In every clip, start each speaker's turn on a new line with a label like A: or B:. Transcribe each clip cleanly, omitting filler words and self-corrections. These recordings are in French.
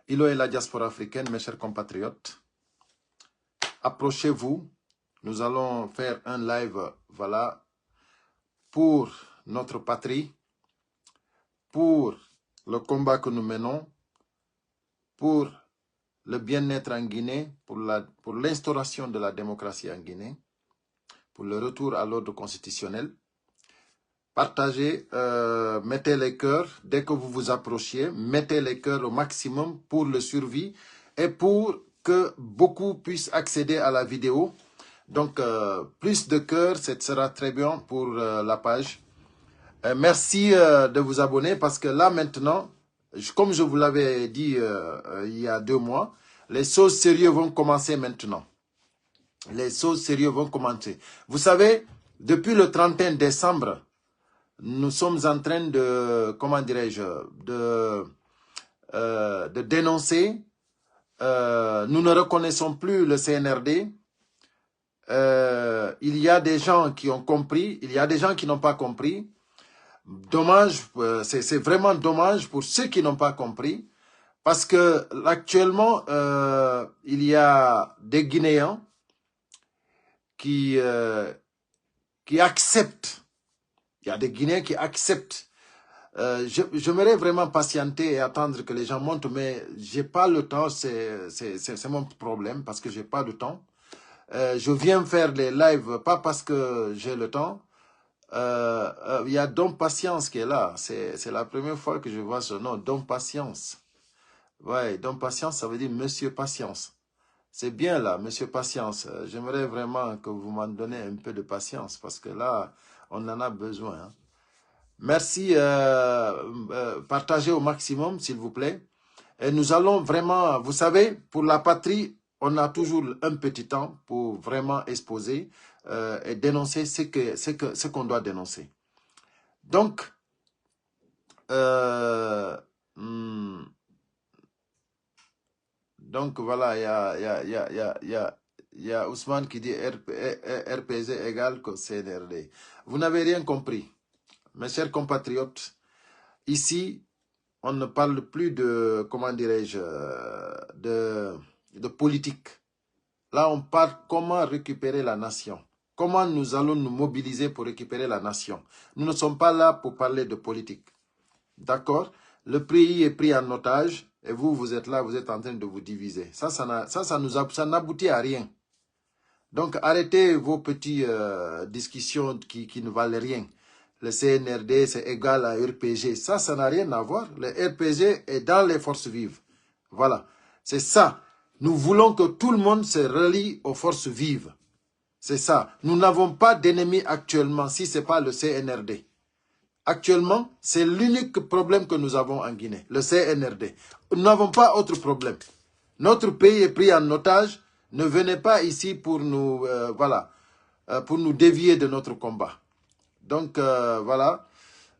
A: Ilo et la diaspora africaine, mes chers compatriotes, approchez-vous. Nous allons faire un live, voilà, pour notre patrie, pour le combat que nous menons, pour le bien-être en Guinée, pour l'instauration de la démocratie en Guinée, pour le retour à l'ordre constitutionnel. Partagez, mettez les cœurs dès que vous vous approchiez, mettez les cœurs au maximum pour le survie et pour que beaucoup puissent accéder à la vidéo. Donc, plus de cœurs, ce sera très bien pour la page. Merci de vous abonner parce que là maintenant, comme je vous l'avais dit il y a 2 mois, les choses sérieuses vont commencer maintenant. Les choses sérieuses vont commencer. Vous savez, depuis le 31 décembre, nous sommes en train de, comment dirais-je, de dénoncer. Nous ne reconnaissons plus le CNRD. Il y a des gens qui ont compris, il y a des gens qui n'ont pas compris. Dommage, c'est vraiment dommage pour ceux qui n'ont pas compris. Parce que actuellement, il y a des Guinéens qui acceptent. Il y a des Guinéens qui acceptent. J'aimerais vraiment patienter et attendre que les gens montent, mais j'ai pas le temps, c'est mon problème parce que j'ai pas de temps. Je viens faire les lives, pas parce que j'ai le temps. Il y a Dom Patience qui est là. C'est la première fois que je vois ce nom, Dom Patience. Ouais, Dom Patience, ça veut dire Monsieur Patience. C'est bien là, Monsieur Patience. J'aimerais vraiment que vous m'en donnez un peu de patience parce que là, on en a besoin. Hein. Merci, partagez au maximum, s'il vous plaît. Et nous allons vraiment, vous savez, pour la patrie, on a toujours un petit temps pour vraiment exposer et dénoncer ce qu'on doit dénoncer. Donc, voilà, il y a Ousmane qui dit RPG égale que CNRD. Vous n'avez rien compris. Mes chers compatriotes, ici, on ne parle plus de, comment dirais-je, de politique. Là, on parle comment récupérer la nation. Comment nous allons nous mobiliser pour récupérer la nation. Nous ne sommes pas là pour parler de politique. D'accord? Le pays est pris en otage et vous, vous êtes là, vous êtes en train de vous diviser. Ça n'aboutit à rien. Donc, arrêtez vos petites discussions qui ne valent rien. Le CNRD, c'est égal à RPG. Ça n'a rien à voir. Le RPG est dans les forces vives. Voilà. C'est ça. Nous voulons que tout le monde se relie aux forces vives. C'est ça. Nous n'avons pas d'ennemi actuellement si ce n'est pas le CNRD. Actuellement, c'est l'unique problème que nous avons en Guinée, le CNRD. Nous n'avons pas autre problème. Notre pays est pris en otage. Ne venez pas ici pour nous, pour nous dévier de notre combat. Donc, voilà.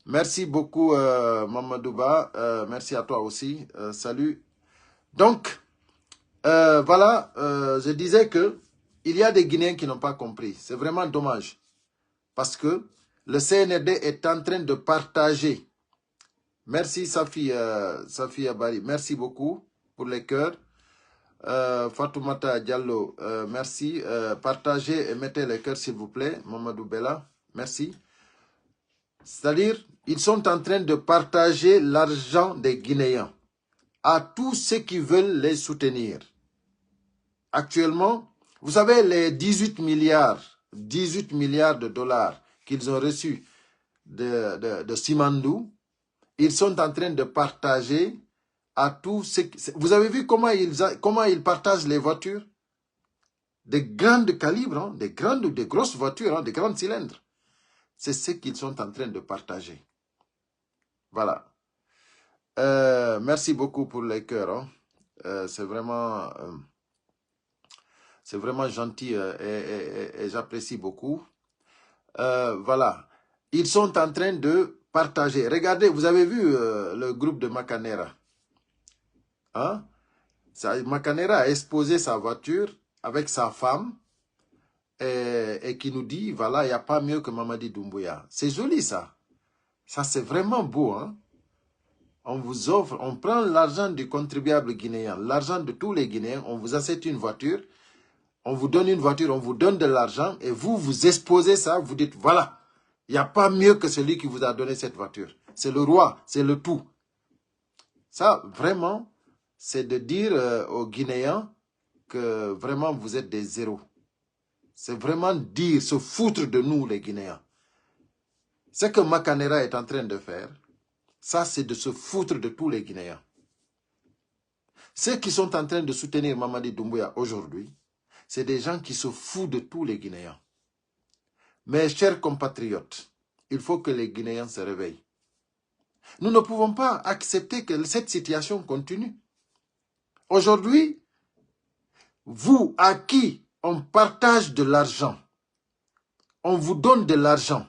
A: Merci beaucoup, Mamadouba. Merci à toi aussi. Salut. Donc, voilà, je disais que il y a des Guinéens qui n'ont pas compris. C'est vraiment dommage. Parce que le CNRD est en train de partager. Merci, Safi Abari. Merci beaucoup pour les cœurs. Fatoumata Diallo, merci. Partagez et mettez les cœurs, s'il vous plaît. Mamadou Bella, merci. C'est-à-dire, ils sont en train de partager l'argent des Guinéens à tous ceux qui veulent les soutenir. Actuellement, vous savez, les 18 milliards de dollars qu'ils ont reçus de Simandou, ils sont en train de partager à tous ceux... Vous avez vu comment ils partagent les voitures? Des grandes calibres, hein, des grosses voitures, hein, des grands cylindres. C'est ce qu'ils sont en train de partager. Voilà. Merci beaucoup pour les cœurs. Hein. C'est vraiment gentil et j'apprécie beaucoup. Voilà. Ils sont en train de partager. Regardez, vous avez vu le groupe de Macanera. Hein? Macanera a exposé sa voiture avec sa femme et qui nous dit, voilà, il n'y a pas mieux que Mamadi Doumbouya. C'est joli ça. Ça, c'est vraiment beau. Hein? On vous offre, on prend l'argent du contribuable guinéen, l'argent de tous les Guinéens, on vous achète une voiture, on vous donne une voiture, on vous donne de l'argent et vous, vous exposez ça, vous dites, voilà, il n'y a pas mieux que celui qui vous a donné cette voiture. C'est le roi, c'est le tout. Ça, vraiment, c'est de dire aux Guinéens que vraiment vous êtes des zéros. C'est vraiment dire, se foutre de nous les Guinéens. Ce que Makanera est en train de faire, ça c'est de se foutre de tous les Guinéens. Ceux qui sont en train de soutenir Mamadi Doumbouya aujourd'hui, c'est des gens qui se foutent de tous les Guinéens. Mes chers compatriotes, il faut que les Guinéens se réveillent. Nous ne pouvons pas accepter que cette situation continue. Aujourd'hui, vous à qui on partage de l'argent, on vous donne de l'argent,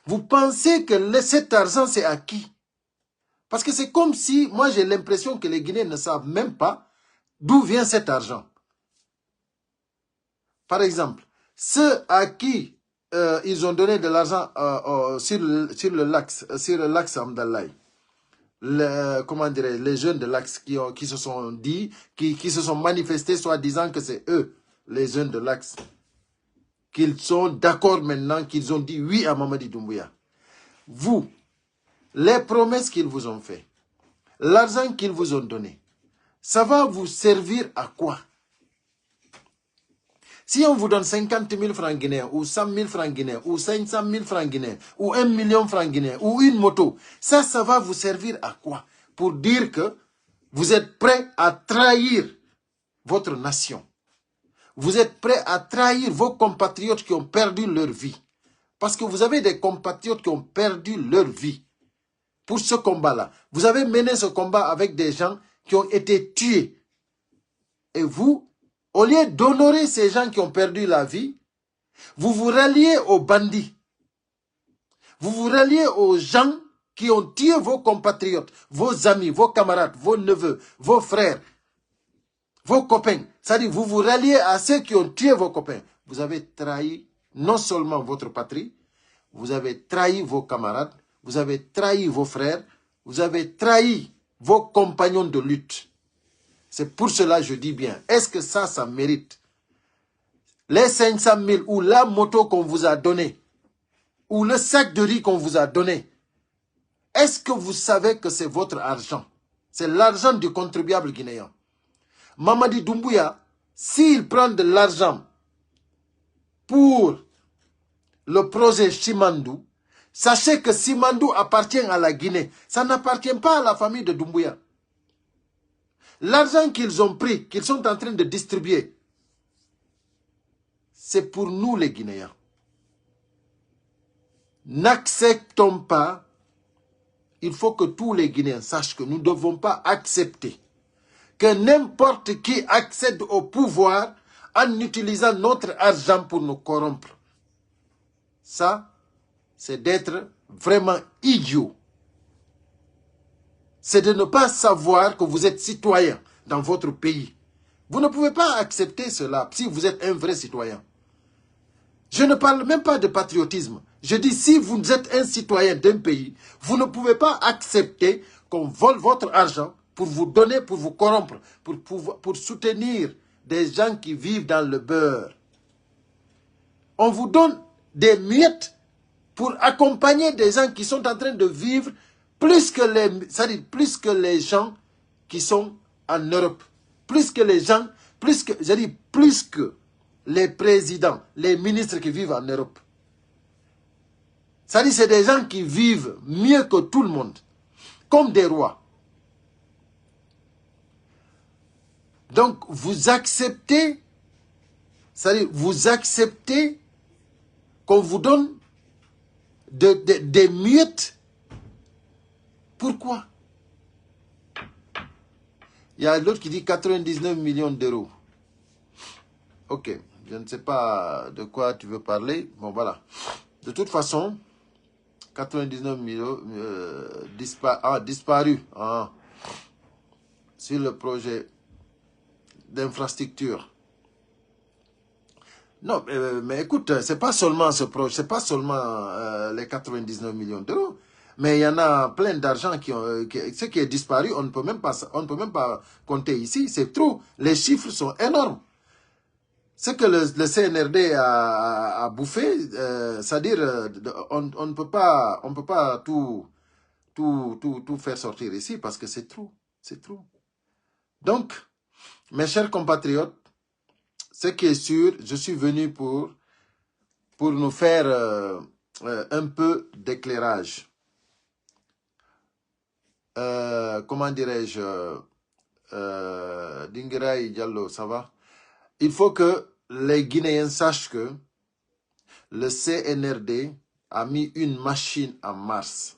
A: vous pensez que cet argent c'est à qui? Parce que c'est comme si, moi j'ai l'impression que les Guinéens ne savent même pas d'où vient cet argent. Par exemple, ceux à qui ils ont donné de l'argent sur le lac Amdalaï, comment dirais, les jeunes de l'Axe qui se sont dit, qui se sont manifestés, soit disant que c'est eux, les jeunes de l'Axe, qu'ils sont d'accord maintenant, qu'ils ont dit oui à Mamadi Doumbouya. Vous, les promesses qu'ils vous ont fait, l'argent qu'ils vous ont donné, ça va vous servir à quoi? Si on vous donne 50 000 francs guinéens, ou 100 000 francs guinéens, ou 500 000 francs guinéens, ou 1 million francs guinéens, ou une moto, ça va vous servir à quoi? Pour dire que vous êtes prêt à trahir votre nation. Vous êtes prêt à trahir vos compatriotes qui ont perdu leur vie. Parce que vous avez des compatriotes qui ont perdu leur vie. Pour ce combat-là, vous avez mené ce combat avec des gens qui ont été tués. Et vous, au lieu d'honorer ces gens qui ont perdu la vie, vous vous ralliez aux bandits. Vous vous ralliez aux gens qui ont tué vos compatriotes, vos amis, vos camarades, vos neveux, vos frères, vos copains. C'est-à-dire, vous vous ralliez à ceux qui ont tué vos copains. Vous avez trahi non seulement votre patrie, vous avez trahi vos camarades, vous avez trahi vos frères, vous avez trahi vos compagnons de lutte. C'est pour cela que je dis bien, est-ce que ça mérite? Les 500 000 ou la moto qu'on vous a donnée, ou le sac de riz qu'on vous a donné, est-ce que vous savez que c'est votre argent? C'est l'argent du contribuable guinéen. Mamadi Doumbouya, s'il prend de l'argent pour le projet Simandou, sachez que Simandou appartient à la Guinée. Ça n'appartient pas à la famille de Doumbouya. L'argent qu'ils ont pris, qu'ils sont en train de distribuer, c'est pour nous les Guinéens. N'acceptons pas, il faut que tous les Guinéens sachent que nous ne devons pas accepter que n'importe qui accède au pouvoir en utilisant notre argent pour nous corrompre. Ça, c'est d'être vraiment idiot. C'est de ne pas savoir que vous êtes citoyen dans votre pays. Vous ne pouvez pas accepter cela si vous êtes un vrai citoyen. Je ne parle même pas de patriotisme. Je dis, si vous êtes un citoyen d'un pays, vous ne pouvez pas accepter qu'on vole votre argent pour vous donner, pour vous corrompre, pour soutenir des gens qui vivent dans le beurre. On vous donne des miettes pour accompagner des gens qui sont en train de vivre plus que les gens qui sont en Europe. Plus que les gens, plus que les présidents, les ministres qui vivent en Europe. C'est des gens qui vivent mieux que tout le monde, comme des rois. Donc, vous acceptez, vous acceptez qu'on vous donne des miettes. Pourquoi? Il y a l'autre qui dit 99 millions d'euros. Ok, je ne sais pas de quoi tu veux parler. Bon, voilà. De toute façon, 99 millions disparus sur le projet d'infrastructure. Non, mais écoute, c'est pas seulement ce projet, c'est pas seulement les 99 millions d'euros. Mais il y en a plein d'argent ce qui est disparu, on ne peut même pas compter ici. C'est trop. Les chiffres sont énormes. Ce que le CNRD a bouffé, c'est-à-dire, on ne peut pas tout faire sortir ici parce que c'est trop. C'est trop. Donc, mes chers compatriotes, ce qui est sûr, je suis venu pour nous faire un peu d'éclairage. Comment dirais-je, Dinguiraï Diallo, ça va? Il faut que les Guinéens sachent que le CNRD a mis une machine en marche.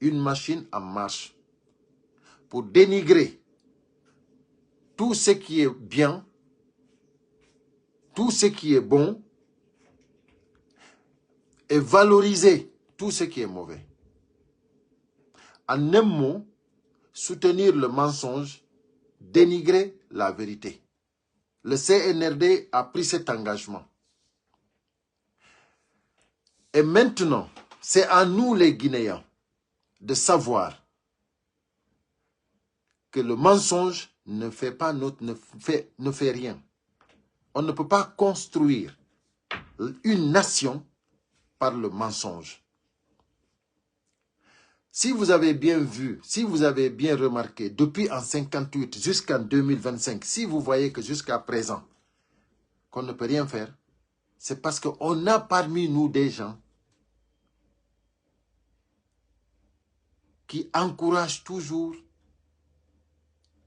A: Une machine en marche pour dénigrer tout ce qui est bien, tout ce qui est bon et valoriser tout ce qui est mauvais. En un mot, soutenir le mensonge, dénigrer la vérité. Le CNRD a pris cet engagement. Et maintenant, c'est à nous les Guinéens de savoir que le mensonge ne fait rien. On ne peut pas construire une nation par le mensonge. Si vous avez bien vu, si vous avez bien remarqué, depuis en 1958 jusqu'en 2025, si vous voyez que jusqu'à présent, qu'on ne peut rien faire, c'est parce qu'on a parmi nous des gens qui encouragent toujours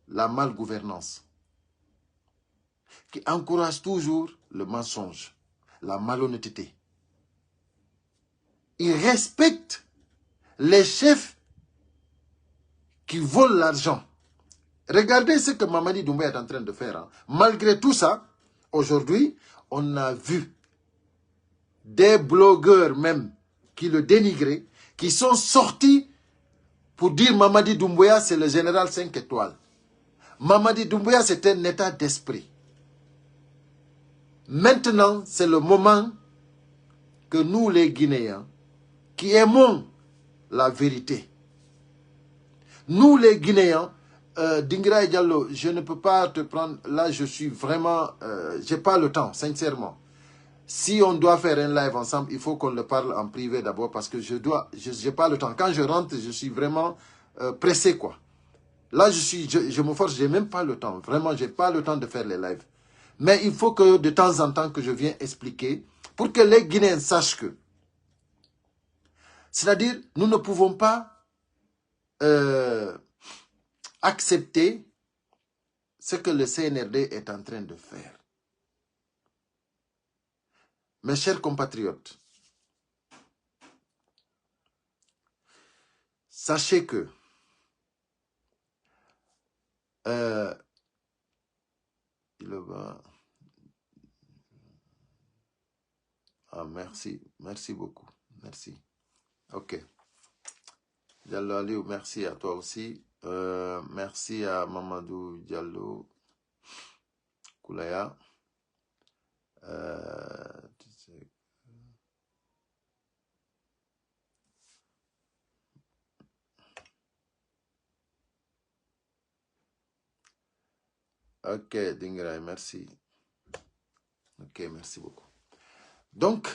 A: la malgouvernance, qui encouragent toujours le mensonge, la malhonnêteté. Ils respectent les chefs qui volent l'argent. Regardez ce que Mamadi Doumbouya est en train de faire. Hein. Malgré tout ça, aujourd'hui, on a vu des blogueurs même qui le dénigraient, qui sont sortis pour dire Mamadi Doumbouya, c'est le général 5 étoiles. Mamadi Doumbouya, c'est un état d'esprit. Maintenant, c'est le moment que nous, les Guinéens, qui aimons la vérité, nous, les Guinéens, Dinguiraï Diallo, je ne peux pas te prendre, là, je suis vraiment, j'ai pas le temps, sincèrement. Si on doit faire un live ensemble, il faut qu'on le parle en privé d'abord parce que j'ai pas le temps. Quand je rentre, je suis vraiment pressé, quoi. Là, je me force, j'ai même pas le temps. Vraiment, j'ai pas le temps de faire les lives. Mais il faut que de temps en temps que je vienne expliquer pour que les Guinéens sachent que. C'est-à-dire, nous ne pouvons pas accepter ce que le CNRD est en train de faire. Mes chers compatriotes, sachez que merci beaucoup, merci. Ok. Diallo Aliou, merci à toi aussi. Merci à Mamadou Diallo Koulaya. Ok, Dinguiraï, merci. Ok, merci beaucoup. Donc,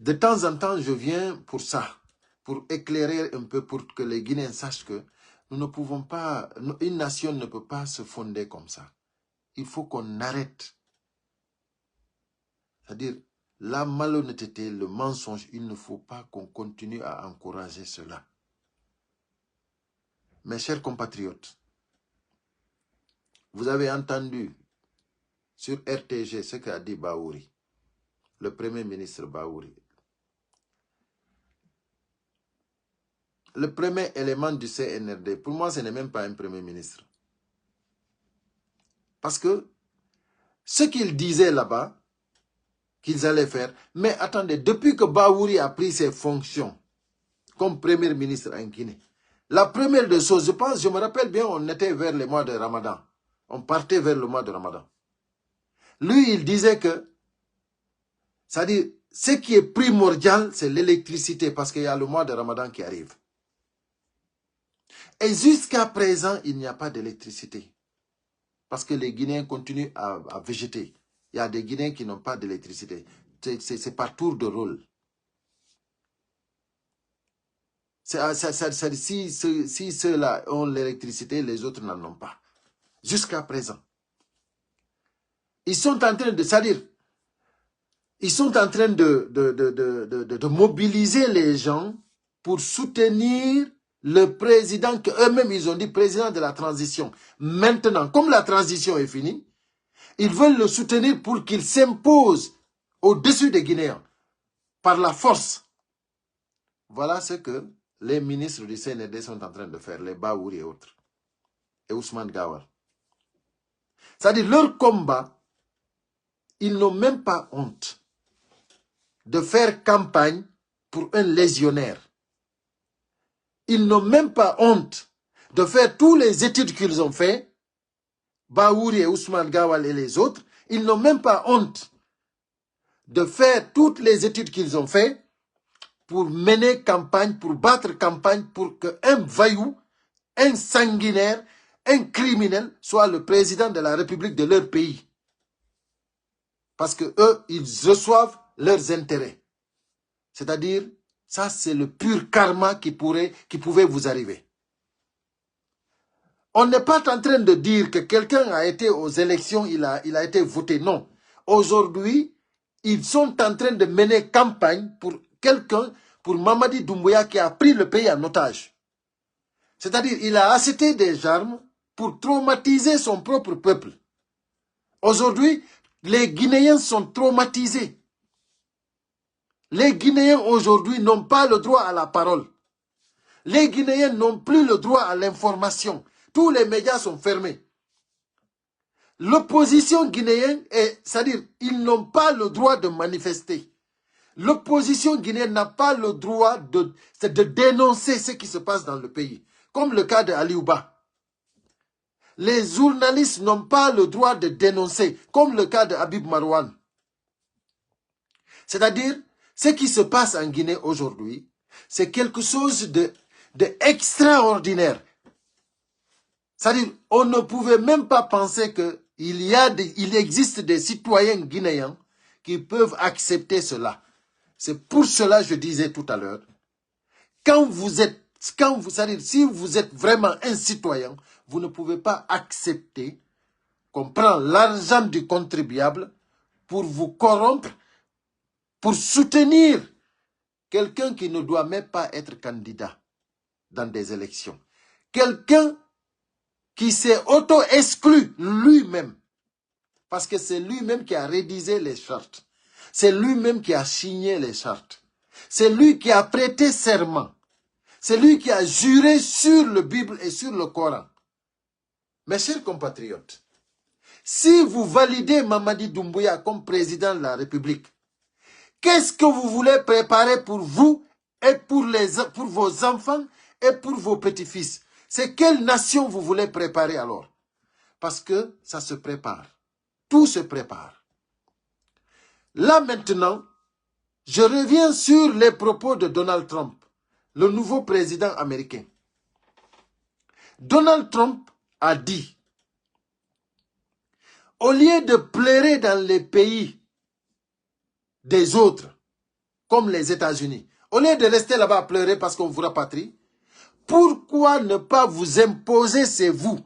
A: de temps en temps, je viens pour ça, pour éclairer un peu, pour que les Guinéens sachent que nous ne pouvons pas, une nation ne peut pas se fonder comme ça. Il faut qu'on arrête. C'est-à-dire, la malhonnêteté, le mensonge, il ne faut pas qu'on continue à encourager cela. Mes chers compatriotes, vous avez entendu sur RTG ce qu'a dit Bahouri, le Premier ministre Bahouri. Le premier élément du CNRD, pour moi, ce n'est même pas un Premier ministre. Parce que ce qu'ils disaient là-bas, qu'ils allaient faire, mais attendez, depuis que Bahouri a pris ses fonctions comme Premier ministre en Guinée, la première des choses, je me rappelle bien, on était vers le mois de Ramadan. On partait vers le mois de Ramadan. Lui, il disait que, c'est-à-dire, ce qui est primordial, c'est l'électricité, parce qu'il y a le mois de Ramadan qui arrive. Et jusqu'à présent, il n'y a pas d'électricité. Parce que les Guinéens continuent à végéter. Il y a des Guinéens qui n'ont pas d'électricité. C'est par tour de rôle. Si ceux-là ont l'électricité, les autres n'en ont pas. Jusqu'à présent. Ils sont en train de, c'est-à-dire, ils sont en train de mobiliser les gens pour soutenir le président qu'eux-mêmes, ils ont dit président de la transition. Maintenant, comme la transition est finie, ils veulent le soutenir pour qu'il s'impose au-dessus des Guinéens, par la force. Voilà ce que les ministres du CNRD sont en train de faire, les Baouri et autres, et Ousmane Gawar. C'est-à-dire, leur combat, ils n'ont même pas honte de faire campagne pour un légionnaire. Ils n'ont même pas honte de faire toutes les études qu'ils ont fait, Baouri et Ousmane Gawal et les autres, ils n'ont même pas honte de faire toutes les études qu'ils ont fait pour mener campagne, pour battre campagne, pour qu'un vaillou, un sanguinaire, un criminel soit le président de la République de leur pays. Parce que eux, ils reçoivent leurs intérêts. C'est-à-dire, ça c'est le pur karma qui pouvait vous arriver. On n'est pas en train de dire que quelqu'un a été aux élections, il a été voté. Non. Aujourd'hui, ils sont en train de mener campagne pour quelqu'un, pour Mamadi Doumbouya qui a pris le pays en otage. C'est-à-dire, il a acheté des armes pour traumatiser son propre peuple. Aujourd'hui, les Guinéens sont traumatisés. Les Guinéens aujourd'hui n'ont pas le droit à la parole. Les Guinéens n'ont plus le droit à l'information. Tous les médias sont fermés. L'opposition guinéenne, c'est-à-dire, ils n'ont pas le droit de manifester. L'opposition guinéenne n'a pas le droit de dénoncer ce qui se passe dans le pays. Comme le cas de Aliouba. Les journalistes n'ont pas le droit de dénoncer, comme le cas de Habib Marouane. C'est-à-dire, ce qui se passe en Guinée aujourd'hui, c'est quelque chose d'extraordinaire. C'est-à-dire, on ne pouvait même pas penser qu'il existe des citoyens guinéens qui peuvent accepter cela. C'est pour cela que je disais tout à l'heure, c'est-à-dire, si vous êtes vraiment un citoyen, vous ne pouvez pas accepter qu'on prend l'argent du contribuable pour vous corrompre, pour soutenir quelqu'un qui ne doit même pas être candidat dans des élections. Quelqu'un qui s'est auto-exclu lui-même. Parce que c'est lui-même qui a rédigé les chartes. C'est lui-même qui a signé les chartes. C'est lui qui a prêté serment. C'est lui qui a juré sur la Bible et sur le Coran. Mes chers compatriotes, si vous validez Mamadi Doumbouya comme président de la République, qu'est-ce que vous voulez préparer pour vous et pour vos enfants et pour vos petits-fils? C'est quelle nation vous voulez préparer alors? Parce que ça se prépare. Tout se prépare. Là maintenant, je reviens sur les propos de Donald Trump, le nouveau président américain. Donald Trump a dit, au lieu de pleurer dans les pays des autres, comme les États-Unis, au lieu de rester là-bas à pleurer parce qu'on vous rapatrie, pourquoi ne pas vous imposer, c'est vous?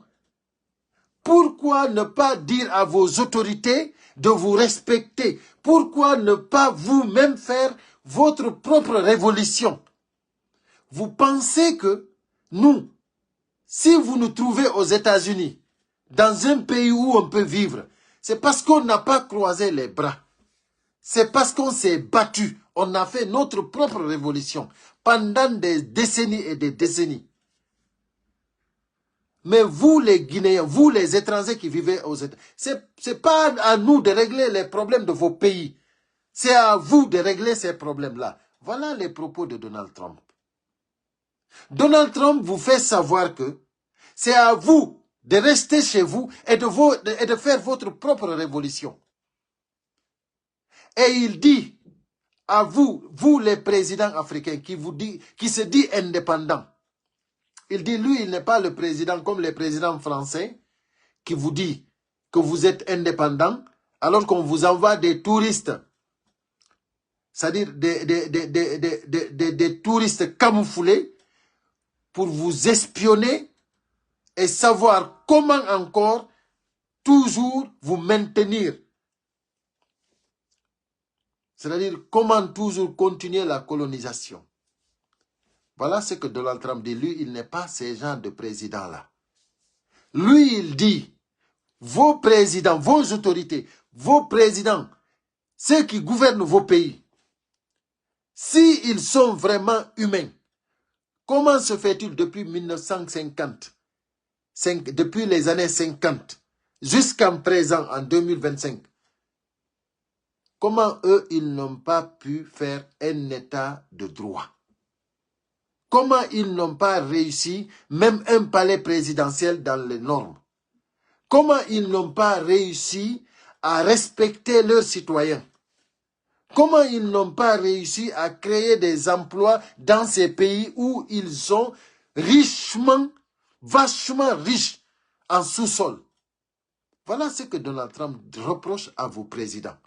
A: Pourquoi ne pas dire à vos autorités de vous respecter? Pourquoi ne pas vous-même faire votre propre révolution? Vous pensez que nous, si vous nous trouvez aux États-Unis, dans un pays où on peut vivre, c'est parce qu'on n'a pas croisé les bras. C'est parce qu'on s'est battu. On a fait notre propre révolution pendant des décennies et des décennies. Mais vous les Guinéens, vous les étrangers qui vivez aux États-Unis, ce n'est pas à nous de régler les problèmes de vos pays. C'est à vous de régler ces problèmes-là. Voilà les propos de Donald Trump. Donald Trump vous fait savoir que c'est à vous de rester chez vous et de faire votre propre révolution. Et il dit à vous, vous les présidents africains qui se dit indépendants. Il dit, lui, il n'est pas le président comme les présidents français qui vous dit que vous êtes indépendant alors qu'on vous envoie des touristes, c'est-à-dire des touristes camouflés pour vous espionner et savoir comment encore toujours vous maintenir. C'est-à-dire comment toujours continuer la colonisation. Voilà ce que Donald Trump dit. Lui, il n'est pas ce genre de président-là. Lui, il dit, vos présidents, vos autorités, vos présidents, ceux qui gouvernent vos pays, s'ils sont vraiment humains, comment se fait-il depuis 1950, depuis les années 50, jusqu'à présent, en 2025, comment eux, ils n'ont pas pu faire un état de droit? Comment ils n'ont pas réussi même un palais présidentiel dans les normes? Comment ils n'ont pas réussi à respecter leurs citoyens? Comment ils n'ont pas réussi à créer des emplois dans ces pays où ils sont richement, vachement riches en sous-sol? Voilà ce que Donald Trump reproche à vos présidents.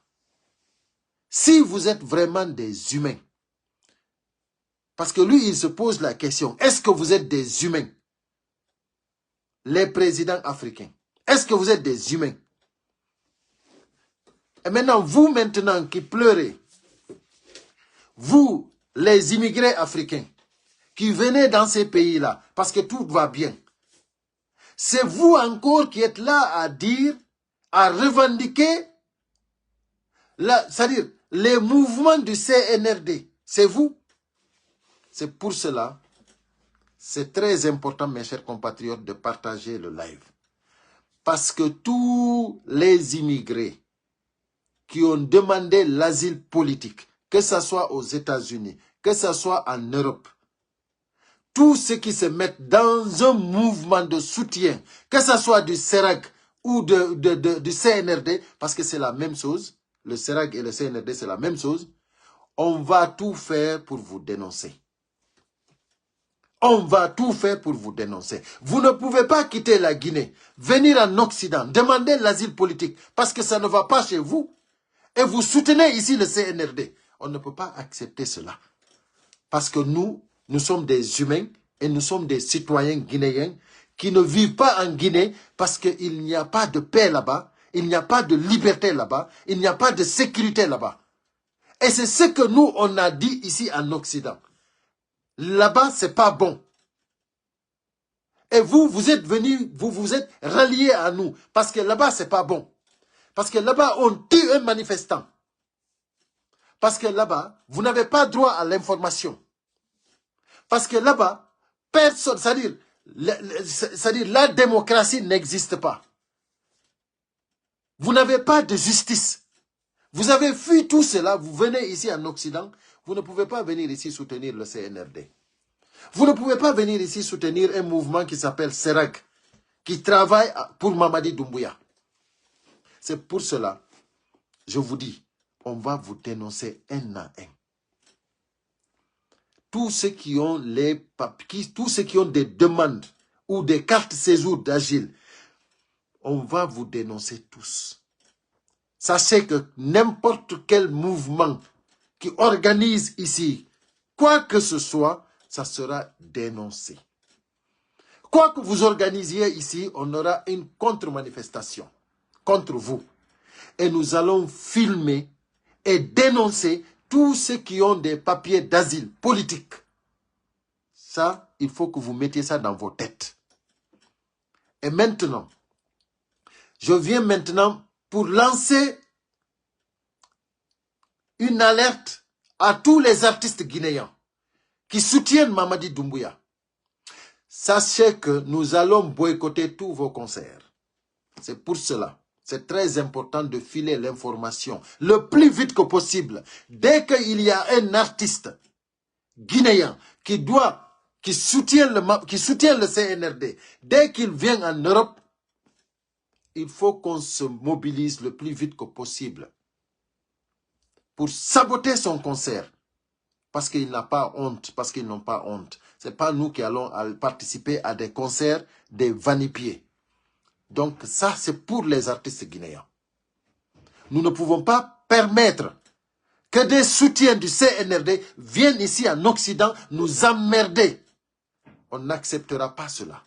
A: Si vous êtes vraiment des humains, parce que lui, il se pose la question, est-ce que vous êtes des humains? Les présidents africains, est-ce que vous êtes des humains? Et maintenant, vous maintenant qui pleurez, vous, les immigrés africains, qui venez dans ces pays-là, parce que tout va bien, c'est vous encore qui êtes là à dire, à revendiquer, c'est-à-dire les mouvements du CNRD. C'est vous. C'est pour cela, c'est très important, mes chers compatriotes, de partager le live. Parce que tous les immigrés qui ont demandé l'asile politique, que ce soit aux États-Unis, que ce soit en Europe, tous ceux qui se mettent dans un mouvement de soutien, que ce soit du CERAG ou du CNRD, parce que c'est la même chose, le CERAG et le CNRD, c'est la même chose, on va tout faire pour vous dénoncer. On va tout faire pour vous dénoncer. Vous ne pouvez pas quitter la Guinée, venir en Occident, demander l'asile politique, parce que ça ne va pas chez vous, et vous soutenez ici le CNRD. On ne peut pas accepter cela. Parce que nous sommes des humains et nous sommes des citoyens guinéens qui ne vivent pas en Guinée parce qu'il n'y a pas de paix là-bas, il n'y a pas de liberté là-bas, il n'y a pas de sécurité là-bas. Et c'est ce que nous, on a dit ici en Occident. Là-bas, c'est pas bon. Et vous, vous êtes venus, vous vous êtes ralliés à nous. Parce que là-bas, c'est pas bon. Parce que là-bas, on tue un manifestant. Parce que là-bas, vous n'avez pas droit à l'information. Parce que là-bas, personne, c'est-à-dire la démocratie n'existe pas. Vous n'avez pas de justice. Vous avez fui tout cela, vous venez ici en Occident, vous ne pouvez pas venir ici soutenir le CNRD. Vous ne pouvez pas venir ici soutenir un mouvement qui s'appelle CERAG, qui travaille pour Mamadi Doumbouya. C'est pour cela, je vous dis, on va vous dénoncer un à un. Tous ceux qui ont tous ceux qui ont des demandes ou des cartes séjour d'asile, on va vous dénoncer tous. Sachez que n'importe quel mouvement qui organise ici, quoi que ce soit, ça sera dénoncé. Quoi que vous organisiez ici, on aura une contre-manifestation contre vous. Et nous allons filmer et dénoncer tous ceux qui ont des papiers d'asile politique. Ça, il faut que vous mettiez ça dans vos têtes. Et maintenant, je viens maintenant pour lancer une alerte à tous les artistes guinéens qui soutiennent Mamadi Doumbouya. Sachez que nous allons boycotter tous vos concerts. C'est pour cela. C'est très important de filer l'information le plus vite que possible. Dès qu'il y a un artiste guinéen qui soutient le CNRD, dès qu'il vient en Europe, il faut qu'on se mobilise le plus vite que possible pour saboter son concert. Parce qu'il n'a pas honte, parce qu'ils n'ont pas honte. Ce n'est pas nous qui allons participer à des concerts des vanipiés. Donc ça, c'est pour les artistes guinéens. Nous ne pouvons pas permettre que des soutiens du CNRD viennent ici en Occident nous emmerder. On n'acceptera pas cela.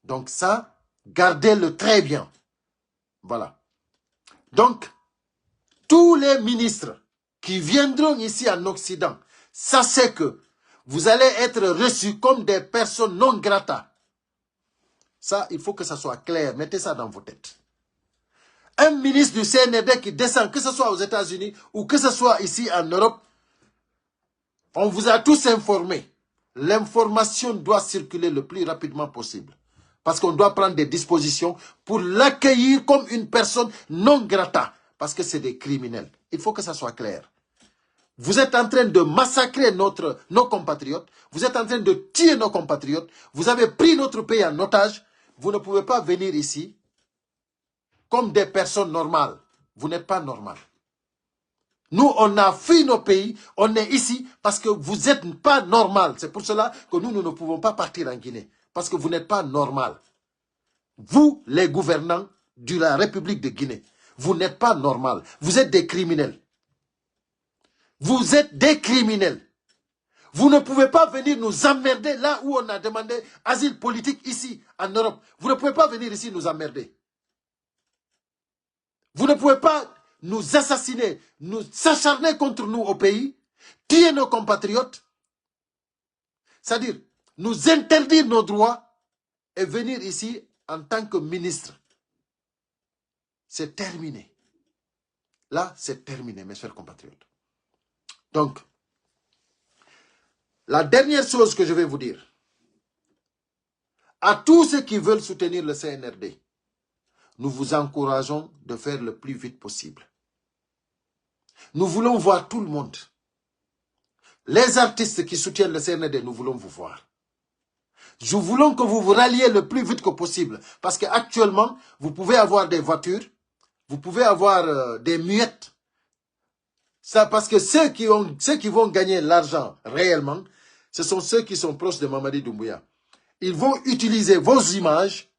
A: Donc ça, gardez-le très bien. Voilà. Donc, tous les ministres qui viendront ici en Occident, sachez que vous allez être reçus comme des personnes non grata. Ça, il faut que ça soit clair. Mettez ça dans vos têtes. Un ministre du CNRD qui descend, que ce soit aux États-Unis ou que ce soit ici en Europe, on vous a tous informés. L'information doit circuler le plus rapidement possible. Parce qu'on doit prendre des dispositions pour l'accueillir comme une personne non grata. Parce que c'est des criminels. Il faut que ça soit clair. Vous êtes en train de massacrer nos compatriotes. Vous êtes en train de tuer nos compatriotes. Vous avez pris notre pays en otage. Vous ne pouvez pas venir ici comme des personnes normales. Vous n'êtes pas normal. Nous, on a fui nos pays. On est ici parce que vous n'êtes pas normal. C'est pour cela que nous ne pouvons pas partir en Guinée. Parce que vous n'êtes pas normal. Vous, les gouvernants de la République de Guinée, vous n'êtes pas normal. Vous êtes des criminels. Vous êtes des criminels. Vous ne pouvez pas venir nous emmerder là où on a demandé asile politique ici, en Europe. Vous ne pouvez pas venir ici nous emmerder. Vous ne pouvez pas nous assassiner, nous s'acharner contre nous au pays, tuer nos compatriotes, c'est-à-dire nous interdire nos droits et venir ici en tant que ministre. C'est terminé. Là, c'est terminé, mes chers compatriotes. Donc, la dernière chose que je vais vous dire, à tous ceux qui veulent soutenir le CNRD, nous vous encourageons de faire le plus vite possible. Nous voulons voir tout le monde. Les artistes qui soutiennent le CNRD, nous voulons vous voir. Nous voulons que vous vous ralliez le plus vite que possible. Parce qu'actuellement, vous pouvez avoir des voitures, vous pouvez avoir des muettes. Ça, parce que ceux qui vont gagner l'argent réellement, ce sont ceux qui sont proches de Mamadi Doumbouya. Ils vont utiliser vos images,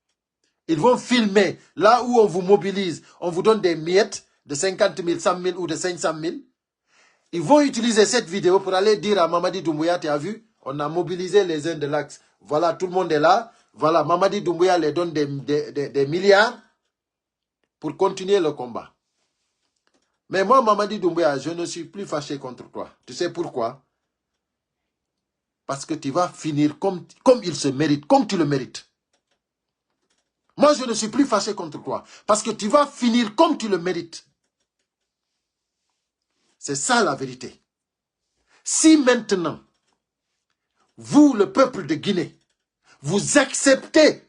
A: ils vont filmer là où on vous mobilise, on vous donne des miettes de 50 000, 100 000 ou de 500 000. Ils vont utiliser cette vidéo pour aller dire à Mamadi Doumbouya, tu as vu, on a mobilisé les uns de l'axe. Voilà, tout le monde est là. Voilà, Mamadi Doumbouya les donne des milliards pour continuer le combat. Mais moi, Mamadi Doumbouya, je ne suis plus fâché contre toi. Tu sais pourquoi? Parce que tu vas finir comme il se mérite, comme tu le mérites. Moi, je ne suis plus fâché contre toi. Parce que tu vas finir comme tu le mérites. C'est ça la vérité. Si maintenant, vous, le peuple de Guinée, vous acceptez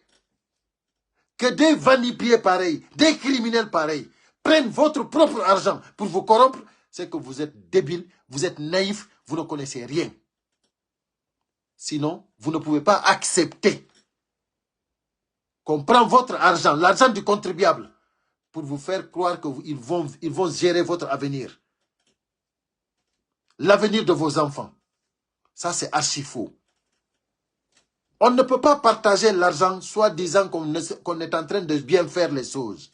A: que des vanipiers pareils, des criminels pareils, prennent votre propre argent pour vous corrompre, c'est que vous êtes débile, vous êtes naïf, vous ne connaissez rien. Sinon, vous ne pouvez pas accepter qu'on prend votre argent, l'argent du contribuable, pour vous faire croire qu'ils vont gérer votre avenir. L'avenir de vos enfants. Ça, c'est archi faux. On ne peut pas partager l'argent, soit disant qu'on est en train de bien faire les choses.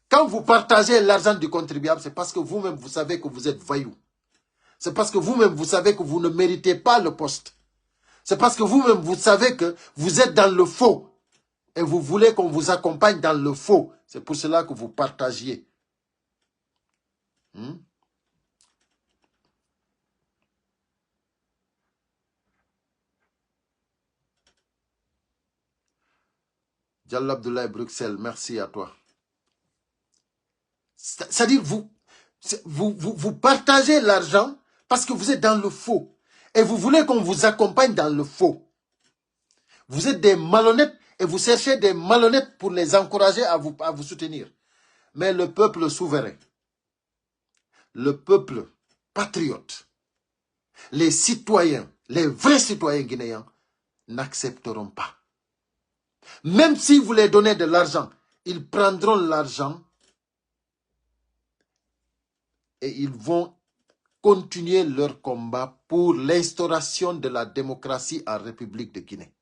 A: Quand vous partagez l'argent du contribuable, c'est parce que vous-même, vous savez que vous êtes voyou. C'est parce que vous-même, vous savez que vous ne méritez pas le poste. C'est parce que vous-même, vous savez que vous êtes dans le faux. Et vous voulez qu'on vous accompagne dans le faux. C'est pour cela que vous partagiez. Diallo Abdoulaye Bruxelles, merci à toi. C'est-à-dire, vous partagez l'argent parce que vous êtes dans le faux. Et vous voulez qu'on vous accompagne dans le faux. Vous êtes des malhonnêtes et vous cherchez des malhonnêtes pour les encourager à vous soutenir. Mais le peuple souverain, le peuple patriote, les citoyens, les vrais citoyens guinéens n'accepteront pas. Même si vous les donnez de l'argent, ils prendront l'argent et ils vont continuer leur combat pour l'instauration de la démocratie en République de Guinée.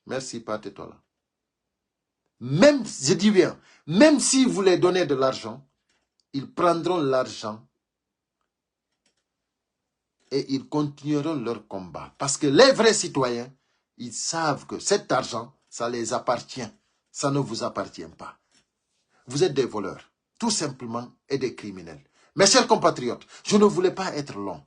A: Merci, Pat Etola. Même, je dis bien, même si vous les donnez de l'argent, ils prendront l'argent et ils continueront leur combat. Parce que les vrais citoyens, ils savent que cet argent, ça les appartient. Ça ne vous appartient pas. Vous êtes des voleurs, tout simplement, et des criminels. Mes chers compatriotes, je ne voulais pas être long.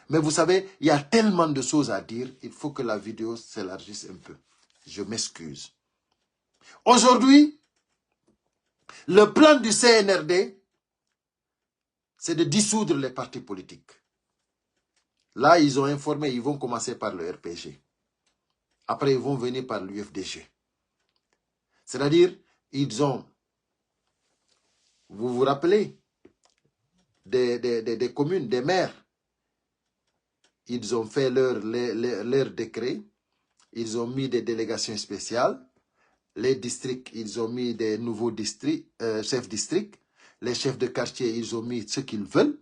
A: Mais vous savez, il y a tellement de choses à dire, il faut que la vidéo s'élargisse un peu. Je m'excuse. Aujourd'hui, le plan du CNRD, c'est de dissoudre les partis politiques. Là, ils ont informé, ils vont commencer par le RPG. Après, ils vont venir par l'UFDG. C'est-à-dire, ils ont, vous vous rappelez, des communes, des maires, ils ont fait leur décret, ils ont mis des délégations spéciales, les districts, ils ont mis des nouveaux districts, chefs districts, les chefs de quartier, ils ont mis ce qu'ils veulent.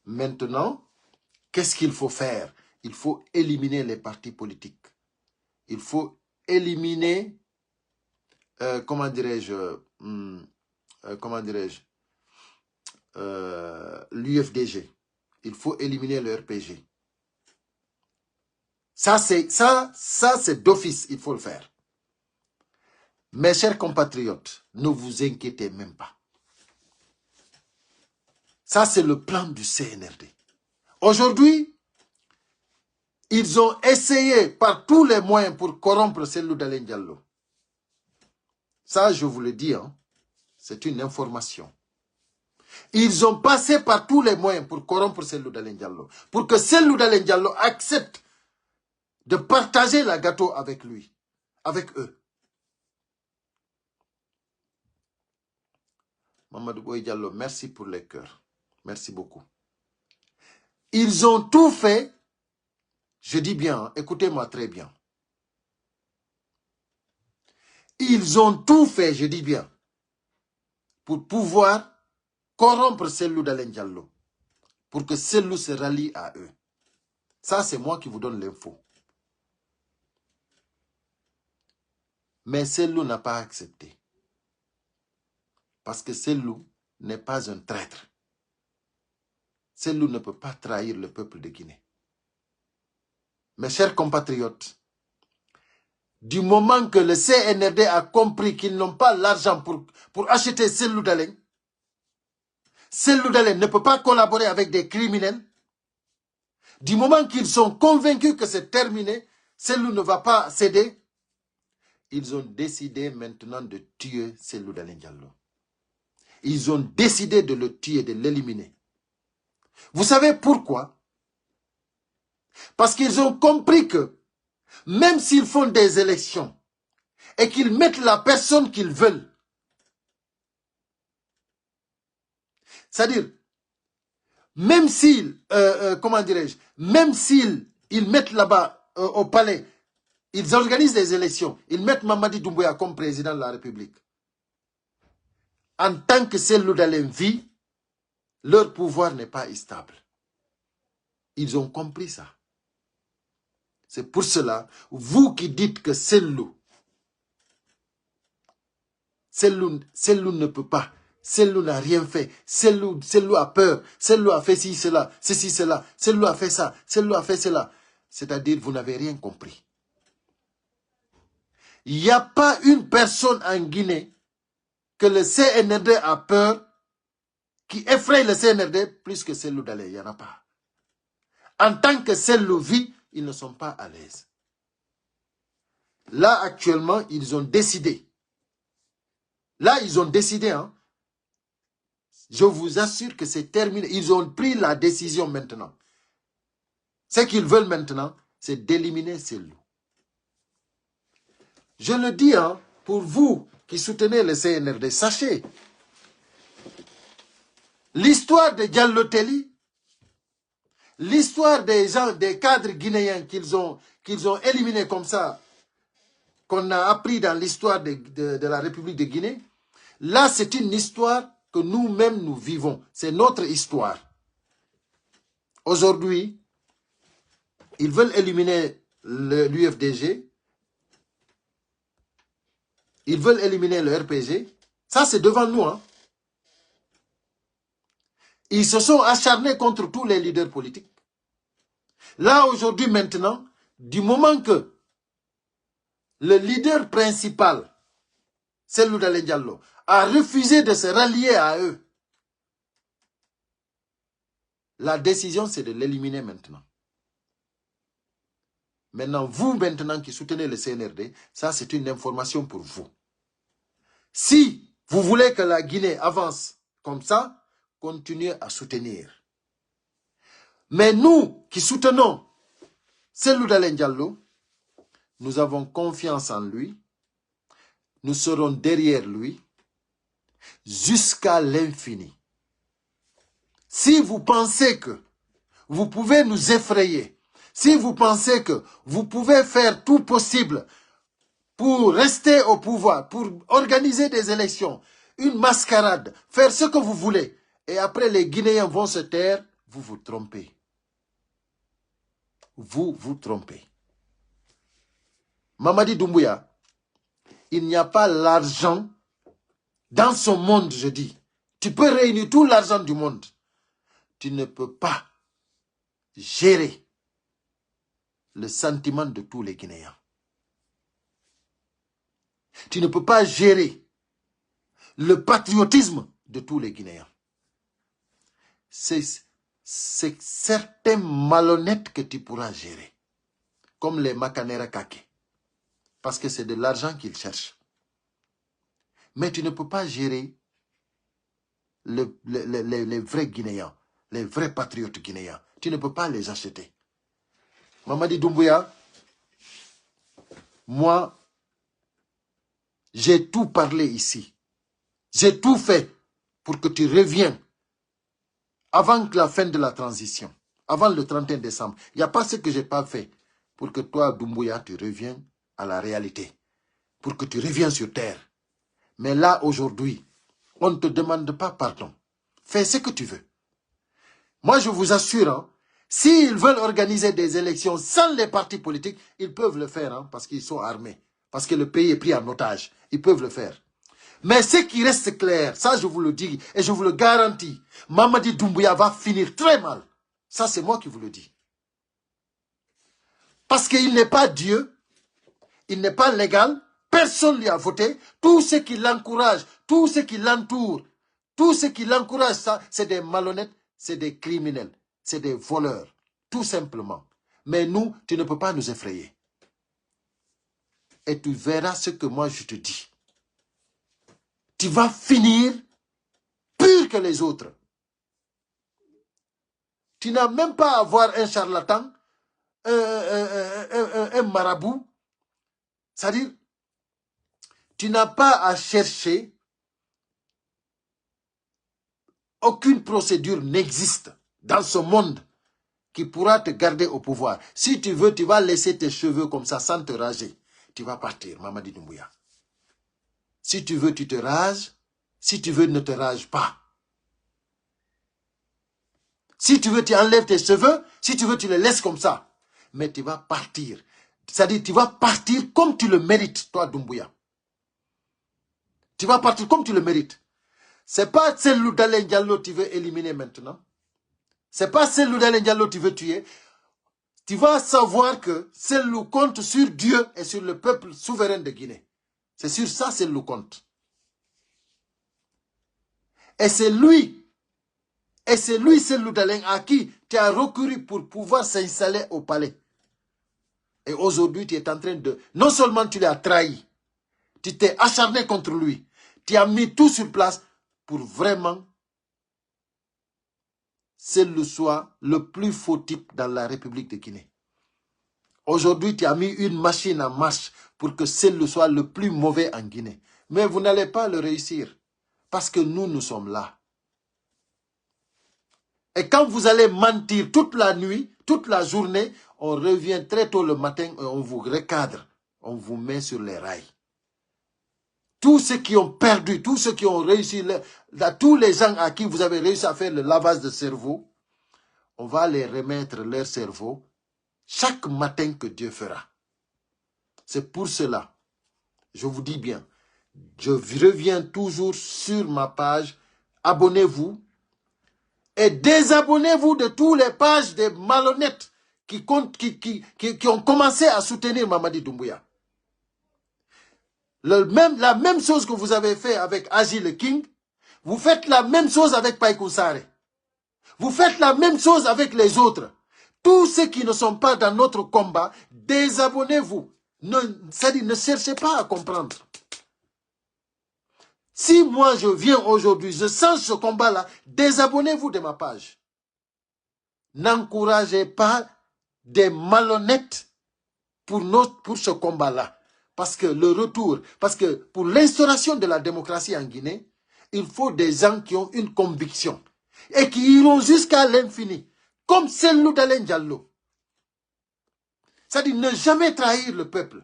A: Maintenant, qu'est-ce qu'il faut faire? Il faut éliminer les partis politiques. Il faut éliminer, comment dirais-je, l'UFDG. Il faut éliminer le RPG. Ça, c'est d'office, il faut le faire. Mes chers compatriotes, ne vous inquiétez même pas. Ça, c'est le plan du CNRD. Aujourd'hui, ils ont essayé par tous les moyens pour corrompre Cellou Dalein Diallo. Ça, je vous le dis, hein, c'est une information. Ils ont passé par tous les moyens pour corrompre Cellou Dalein Diallo. Pour que Cellou Dalein Diallo accepte de partager la gâteau avec lui, avec eux. Mamadou Boye Diallo, merci pour les cœurs. Merci beaucoup. Ils ont tout fait, je dis bien, écoutez-moi très bien. Ils ont tout fait, je dis bien, pour pouvoir corrompre Cellou Dalein Diallo, pour que Cellou se rallie à eux. Ça, c'est moi qui vous donne l'info. Mais Cellou n'a pas accepté. Parce que Cellou n'est pas un traître. Cellou ne peut pas trahir le peuple de Guinée. Mes chers compatriotes, du moment que le CNRD a compris qu'ils n'ont pas l'argent pour acheter Cellou Dalein, Cellou Dalein ne peut pas collaborer avec des criminels. Du moment qu'ils sont convaincus que c'est terminé, Cellou ne va pas céder. Ils ont décidé maintenant de tuer Cellou Dalein Diallo. Ils ont décidé de le tuer, de l'éliminer. Vous savez pourquoi? Parce qu'ils ont compris que même s'ils font des élections et qu'ils mettent la personne qu'ils veulent, c'est-à-dire, même s'ils, comment dirais-je, même s'ils mettent là-bas au palais, ils organisent des élections, ils mettent Mamadi Doumbouya comme président de la République. En tant que Cellou Dalein vit, leur pouvoir n'est pas stable. Ils ont compris ça. C'est pour cela, vous qui dites que Cellou ne peut pas, Cellou n'a rien fait, Cellou a peur, Cellou a fait ceci, cela, Cellou a fait ça, Cellou a fait cela. C'est-à-dire, vous n'avez rien compris. Il n'y a pas une personne en Guinée que le CNRD a peur, qui effraie le CNRD plus que Cellou Dalein. Il n'y en a pas. En tant que Cellou vit, ils ne sont pas à l'aise. Là, actuellement, ils ont décidé. Là, ils ont décidé. Hein. Je vous assure que c'est terminé. Ils ont pris la décision maintenant. Ce qu'ils veulent maintenant, c'est d'éliminer Cellou. Je le dis, hein, pour vous qui soutenez le CNRD, sachez, l'histoire de Diallo Telli, l'histoire des gens, des cadres guinéens qu'ils ont éliminés comme ça, qu'on a appris dans l'histoire de la République de Guinée, là, c'est une histoire que nous-mêmes nous vivons. C'est notre histoire. Aujourd'hui, ils veulent éliminer l'UFDG. Ils veulent éliminer le RPG. Ça, c'est devant nous. Hein. Ils se sont acharnés contre tous les leaders politiques. Là, aujourd'hui, maintenant, du moment que le leader principal, Cellou Dalein Diallo, a refusé de se rallier à eux, la décision, c'est de l'éliminer maintenant. Maintenant, vous, maintenant, qui soutenez le CNRD, ça, c'est une information pour vous. Si vous voulez que la Guinée avance comme ça, continuez à soutenir. Mais nous, qui soutenons Cellou Dalein Diallo, nous avons confiance en lui. Nous serons derrière lui jusqu'à l'infini. Si vous pensez que vous pouvez nous effrayer, si vous pensez que vous pouvez faire tout possible pour rester au pouvoir, pour organiser des élections, une mascarade, faire ce que vous voulez, et après les Guinéens vont se taire, vous vous trompez. Vous vous trompez. Mamadi Doumbouya, il n'y a pas l'argent dans ce monde, je dis. Tu peux réunir tout l'argent du monde. Tu ne peux pas gérer le sentiment de tous les Guinéens. Tu ne peux pas gérer le patriotisme de tous les Guinéens. C'est certains malhonnêtes que tu pourras gérer. Comme les Makanera Kake. Parce que c'est de l'argent qu'ils cherchent. Mais tu ne peux pas gérer les vrais Guinéens, les vrais patriotes guinéens. Tu ne peux pas les acheter. Mamadi Doumbouya, moi, j'ai tout parlé ici. J'ai tout fait pour que tu reviennes avant la fin de la transition, avant le 31 décembre. Il n'y a pas ce que je n'ai pas fait pour que toi, Doumbouya, tu reviennes à la réalité, pour que tu reviennes sur terre. Mais là, aujourd'hui, on ne te demande pas pardon. Fais ce que tu veux. Moi, je vous assure, hein, s'ils veulent organiser des élections sans les partis politiques, ils peuvent le faire, hein, parce qu'ils sont armés, parce que le pays est pris en otage. Ils peuvent le faire. Mais ce qui reste clair, ça je vous le dis et je vous le garantis, Mamadi Doumbouya va finir très mal. Ça, c'est moi qui vous le dis. Parce qu'il n'est pas Dieu, il n'est pas légal, personne ne lui a voté. Tout ce qui l'encourage, tout ce qui l'entoure, tout ce qui l'encourage, ça, c'est des malhonnêtes, c'est des criminels, c'est des voleurs, tout simplement. Mais nous, tu ne peux pas nous effrayer. Et tu verras ce que moi je te dis. Tu vas finir pire que les autres. Tu n'as même pas à avoir un charlatan, un marabout. C'est-à-dire, tu n'as pas à chercher. Aucune procédure n'existe dans ce monde qui pourra te garder au pouvoir. Si tu veux, tu vas laisser tes cheveux comme ça sans te raser. Tu vas partir, Mamadi Doumbouya. Si tu veux, tu te rases. Si tu veux, ne te rase pas. Si tu veux, tu enlèves tes cheveux. Si tu veux, tu les laisses comme ça. Mais tu vas partir. C'est-à-dire, tu vas partir comme tu le mérites, toi, Doumbouya. Tu vas partir comme tu le mérites. Ce n'est pas Cellou Dalein Diallo que tu veux éliminer maintenant. Ce n'est pas Cellou Dalein Diallo que tu veux tuer. Tu vas savoir que Cellou compte sur Dieu et sur le peuple souverain de Guinée. C'est sur ça que Cellou compte. Et c'est lui, Cellou Dalein, à qui tu as recouru pour pouvoir s'installer au palais. Et aujourd'hui, tu es en train de... Non seulement tu l'as trahi, tu t'es acharné contre lui. Tu as mis tout sur place pour vraiment Cellou soit le plus faux type dans la République de Guinée. Aujourd'hui, tu as mis une machine en marche pour que Cellou soit le plus mauvais en Guinée. Mais vous n'allez pas le réussir. Parce que nous, nous sommes là. Et quand vous allez mentir toute la nuit, toute la journée, on revient très tôt le matin et on vous recadre. on vous met sur les rails. Tous ceux qui ont perdu, tous ceux qui ont réussi, tous les gens à qui vous avez réussi à faire le lavage de cerveau, on va les remettre leur cerveau chaque matin que Dieu fera. C'est pour cela, je vous dis bien, je reviens toujours sur ma page, abonnez-vous et désabonnez-vous de toutes les pages des malhonnêtes qui ont commencé à soutenir Mamadi Doumbouya. La même chose que vous avez fait avec Agile King, vous faites la même chose avec Païkou Sarré. Vous faites la même chose avec les autres. Tous ceux qui ne sont pas dans notre combat, désabonnez-vous. C'est-à-dire, ne cherchez pas à comprendre. Si moi je viens aujourd'hui, je sens ce combat-là, désabonnez-vous de ma page. N'encouragez pas des malhonnêtes pour ce combat-là. Parce que le retour, parce que pour l'instauration de la démocratie en Guinée, il faut des gens qui ont une conviction et qui iront jusqu'à l'infini, comme Cellou Dalein Diallo. C'est-à-dire ne jamais trahir le peuple.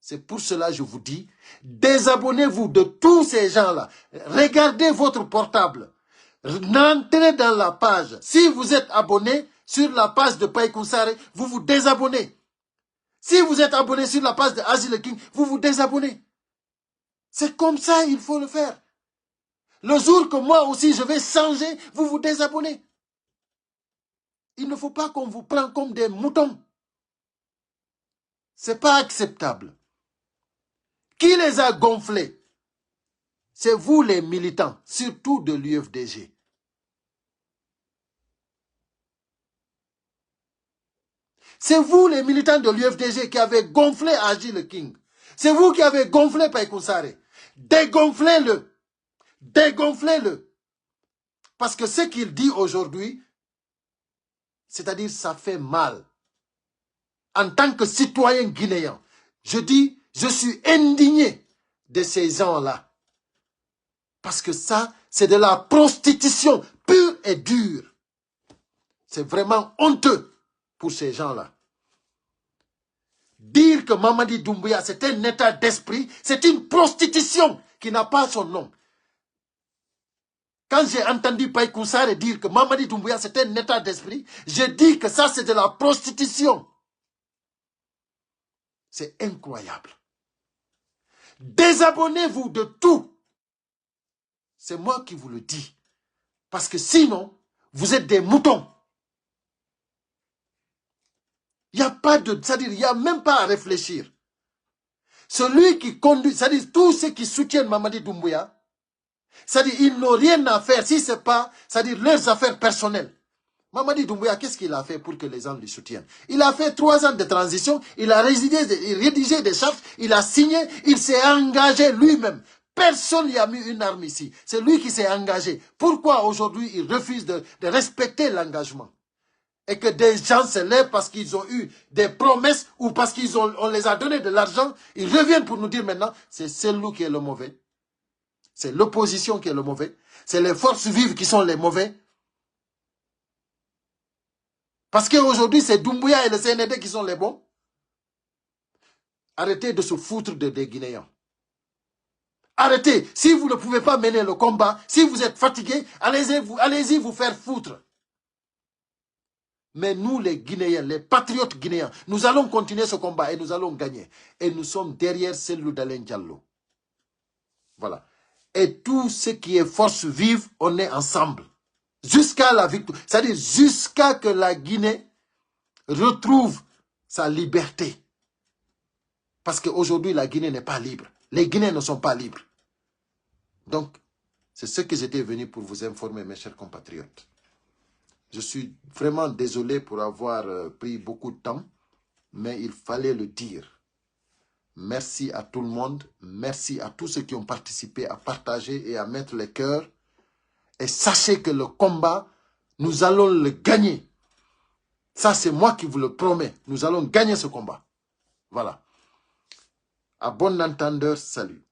A: C'est pour cela que je vous dis, désabonnez-vous de tous ces gens-là. Regardez votre portable. Entrez dans la page. Si vous êtes abonné sur la page de Païkou Sarré, vous vous désabonnez. Si vous êtes abonné sur la page de Agile King, vous vous désabonnez. C'est comme ça, il faut le faire. Le jour que moi aussi je vais changer, vous vous désabonnez. Il ne faut pas qu'on vous prenne comme des moutons. Ce n'est pas acceptable. Qui les a gonflés? C'est vous les militants, surtout de l'UFDG. C'est vous les militants de l'UFDG qui avez gonflé Agile King. C'est vous qui avez gonflé Païkou Sarré. Dégonflez-le. Dégonflez-le. Parce que ce qu'il dit aujourd'hui, c'est-à-dire ça fait mal. En tant que citoyen guinéen, je dis, je suis indigné de ces gens-là. Parce que ça, c'est de la prostitution pure et dure. C'est vraiment honteux pour ces gens-là. Dire que Mamadi Doumbouya, c'est un état d'esprit, c'est une prostitution qui n'a pas son nom. Quand j'ai entendu Païkou Sarré dire que Mamadi Doumbouya, c'est un état d'esprit, je dis que ça, c'est de la prostitution. C'est incroyable. Désabonnez-vous de tout. C'est moi qui vous le dis. Parce que sinon, vous êtes des moutons. Il n'y a pas de... C'est-à-dire, il n'y a même pas à réfléchir. Celui qui conduit... C'est-à-dire, tous ceux qui soutiennent Mamadi Doumbouya, c'est-à-dire, ils n'ont rien à faire si ce n'est pas... C'est-à-dire, leurs affaires personnelles. Mamadi Doumbouya, qu'est-ce qu'il a fait pour que les gens le soutiennent? Il a fait 3 ans de transition, il a rédigé des chartes, il a signé, il s'est engagé lui-même. Personne n'y a mis une arme ici. C'est lui qui s'est engagé. Pourquoi aujourd'hui il refuse de respecter l'engagement? Et que des gens se lèvent parce qu'ils ont eu des promesses ou parce qu'on les a donné de l'argent, ils reviennent pour nous dire maintenant, c'est celui qui est le mauvais. C'est l'opposition qui est le mauvais. C'est les forces vives qui sont les mauvais. Parce qu'aujourd'hui, c'est Doumbouya et le CND qui sont les bons. Arrêtez de se foutre des Guinéens. Arrêtez. Si vous ne pouvez pas mener le combat, si vous êtes fatigué, allez-y vous faire foutre. Mais nous, les Guinéens, les patriotes guinéens, nous allons continuer ce combat et nous allons gagner. Et nous sommes derrière Cellou Dalein Diallo. Voilà. Et tout ce qui est force vive, on est ensemble. Jusqu'à la victoire. C'est-à-dire jusqu'à que la Guinée retrouve sa liberté. Parce qu'aujourd'hui, la Guinée n'est pas libre. Les Guinéens ne sont pas libres. Donc, c'est ce que j'étais venu pour vous informer, mes chers compatriotes. Je suis vraiment désolé pour avoir pris beaucoup de temps, mais il fallait le dire. Merci à tout le monde. Merci à tous ceux qui ont participé à partager et à mettre les cœurs. Et sachez que le combat, nous allons le gagner. Ça, c'est moi qui vous le promets. Nous allons gagner ce combat. Voilà. À bon entendeur, salut.